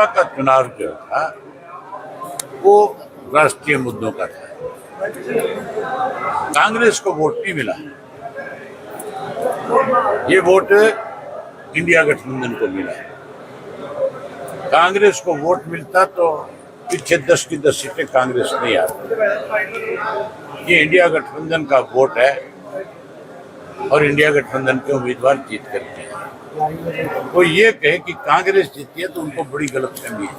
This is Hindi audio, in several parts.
का चुनाव जो था वो राष्ट्रीय मुद्दों का था। कांग्रेस को वोट नहीं मिला, ये वोट इंडिया गठबंधन को मिला। कांग्रेस को वोट मिलता तो पीछे 10 की 10 सीटें कांग्रेस नहीं आती। ये इंडिया गठबंधन का वोट है और इंडिया गठबंधन के उम्मीदवार जीत करते हैं। वो ये कहे कि कांग्रेस जीती है तो उनको बड़ी गलतफहमी है।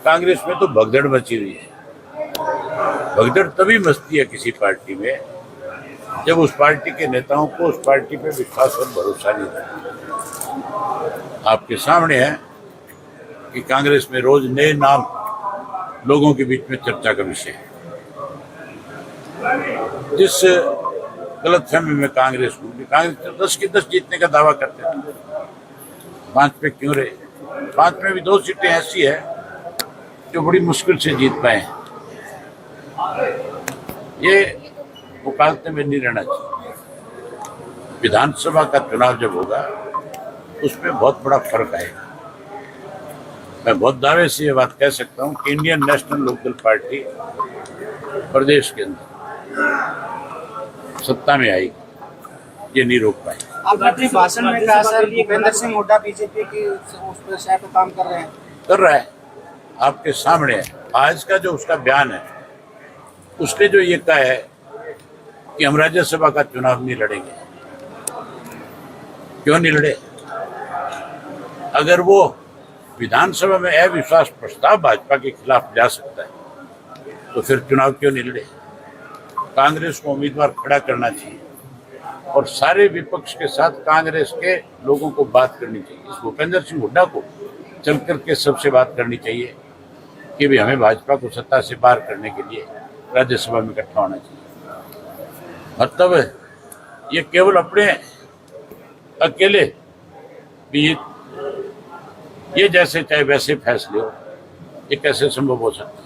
कांग्रेस में तो भगदड़ मची हुई है। भगदड़ तभी मचती है किसी पार्टी में जब उस पार्टी के नेताओं को उस पार्टी पे विश्वास और भरोसा नहीं रहता। आपके सामने है कि कांग्रेस में रोज नए नाम लोगों के बीच में चर्चा का विषय है। जिस गलतफहमी में कांग्रेस 10 की 10 जीतने का दावा करते थे, 5 पे क्यों रहे? 5 में भी 2 सीटें ऐसी है जो बड़ी मुश्किल से जीत पाए हैं। ये वकालते में नहीं रहना चाहिए। विधानसभा का चुनाव जब होगा उसमें बहुत बड़ा फर्क आएगा। मैं बहुत दावे से ये बात कह सकता हूँ कि इंडियन नेशनल लोकदल पार्टी प्रदेश के अंदर सत्ता में आएगी, ये नहीं रोक पाएगी। आपने अपने भाषण में कहा सर भूपेंद्र सिंह हुड्डा बीजेपी की उस पर शायद पे काम कर रहे हैं। कर रहा है, आपके सामने है। आज का जो उसका बयान है, उसने जो ये कहा है कि हम राज्यसभा का चुनाव नहीं लड़ेंगे। क्यों नहीं लड़े? अगर वो विधानसभा में अविश्वास प्रस्ताव भाजपा के खिलाफ जा सकता है तो फिर चुनाव क्यों नहीं लड़े? कांग्रेस को उम्मीदवार खड़ा करना चाहिए और सारे विपक्ष के साथ कांग्रेस के लोगों को बात करनी चाहिए। इस भूपेंद्र सिंह हुड्डा को चल करके सबसे बात करनी चाहिए कि भी हमें भाजपा को सत्ता से बाहर करने के लिए राज्यसभा में इकट्ठा होना चाहिए। मतलब ये केवल अपने अकेले भी ये जैसे चाहे वैसे फैसले हो, ये कैसे संभव हो सकता है?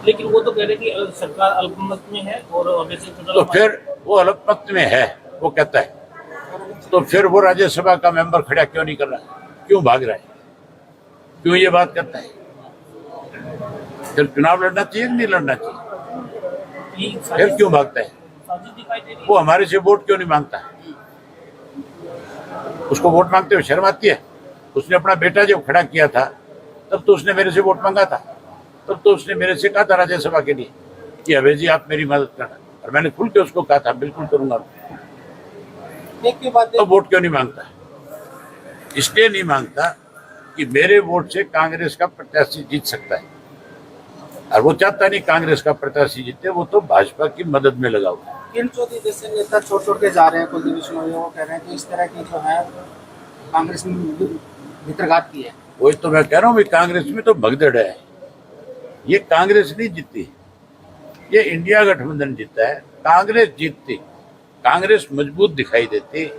लेकिन वो तो कह रहे कि सरकार अल्पमत में है और तो फिर वो अल्पमत में है, वो कहता है, तो फिर वो राज्यसभा का मेंबर खड़ा क्यों नहीं कर रहा है? क्यों भाग रहा है? क्यों ये बात करता है? फिर चुनाव लड़ना चाहिए कि नहीं लड़ना चाहिए? फिर क्यों भागता है? वो हमारे से वोट क्यों नहीं मांगता है? उसको वोट मांगते हुए शर्म आती है? उसने अपना बेटा जब खड़ा किया था तब तो उसने मेरे से वोट मांगा था। तब तो उसने मेरे से कहा था राज्यसभा के लिए कि अभय जी आप मेरी मदद करना, और मैंने खुल के उसको कहा था बिल्कुल करूंगा। तो वोट क्यों नहीं मांगता? इसलिए नहीं मांगता कि मेरे वोट से कांग्रेस का प्रत्याशी जीत सकता है, और वो चाहता नहीं कांग्रेस का प्रत्याशी जीते, वो तो भाजपा की मदद में लगा हुआ है। किन चौधरी जैसे नेता छोड़ के जा रहे हैं, कुलदीप बिश्नोई, वो कह रहे हैं कि इस तरह की जो है कांग्रेस में भीतरघात की है। वही तो मैं कह रहा हूँ, कांग्रेस में तो भगदड़ है। ये कांग्रेस नहीं जीती, ये इंडिया गठबंधन जीता है। कांग्रेस जीतती, कांग्रेस मजबूत दिखाई देती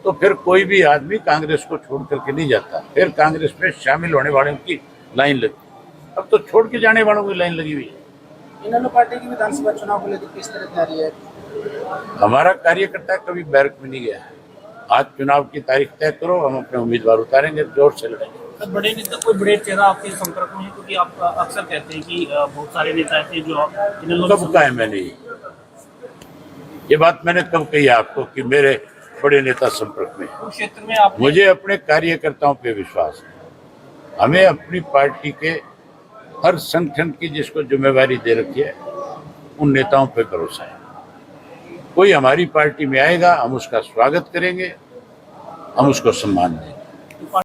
तो फिर कोई भी आदमी कांग्रेस को छोड़ करके नहीं जाता, फिर कांग्रेस में शामिल होने वालों की लाइन लगती। अब तो छोड़ के जाने वालों की लाइन लगी हुई है। इन्होंने पार्टी की विधानसभा चुनाव को लेकर किस तरह तैयारी है? हमारा कार्यकर्ता कभी बैरक में नहीं गया है। आज चुनाव की तारीख तय करो, हम अपने उम्मीदवार उतारेंगे, जोर से लड़ेंगे। बड़े नेता कोई बड़े चेहरा आपके संपर्क में है? क्योंकि आप अक्सर कहते हैं कि बहुत सारे नेता ऐसे जो कब कहा है मैंने? ये बात मैंने कब कही है आपको कि मेरे बड़े नेता संपर्क में? उस क्षेत्र में आप मुझे अपने कार्यकर्ताओं पे विश्वास है। हमें अपनी पार्टी के हर संगठन की जिसको जिम्मेवारी दे रखी है उन नेताओं पे भरोसा है। कोई हमारी पार्टी में आएगा, हम उसका स्वागत करेंगे, हम उसको सम्मान देंगे।